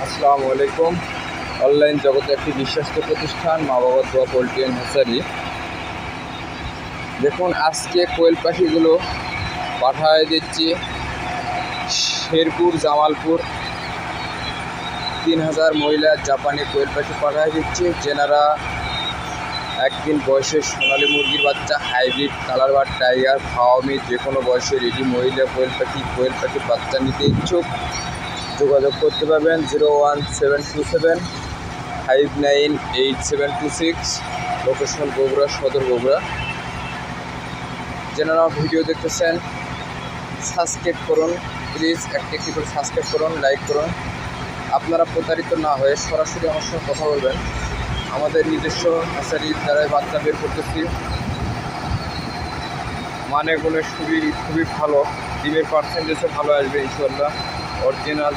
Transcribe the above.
আসসালামু আলাইকুম। অনলাইন জগতে একটি বিশ্বস্ত প্রতিষ্ঠান মা বাবার দোয়া পোল্ট্রি অ্যান্ড হ্যাচারি। দেখুন, আজকে কোয়েল পাখিগুলো পাঠায় দিচ্ছি শেরপুর জামালপুর। 3000 মহিলা জাপানি কোয়েল পাখি পাঠায় দিচ্ছি, যেনারা একদিন বয়সের সোনালী মুরগির বাচ্চা, হাইব্রিড, কালার বার্ড, টাইগার, ফাওয়ামি যে কোনো বয়সে রেডি মহিলা কোয়েল পাখির বাচ্চা নিতে ইচ্ছুক যোগাযোগ করতে পারবেন 01727598726। লোকেশন বগুড়া, সদর বগুড়া। যারা ভিডিও দেখতেছেন সাবস্ক্রাইব করুন প্লিজ, একটি করে সাবস্ক্রাইব করুন, লাইক করুন। আপনারা প্রতারিত না হয়ে সরাসরি আমার সঙ্গে কথা বলবেন। আমাদের নিজস্ব হ্যাচারির দ্বারাই বাচ্চা বের করতেছি, মানে গুলো খুবই ভালো, ডিমের পার্সেন্টেজও ভালো আসবে ইনশাল্লাহ। অরিজিনাল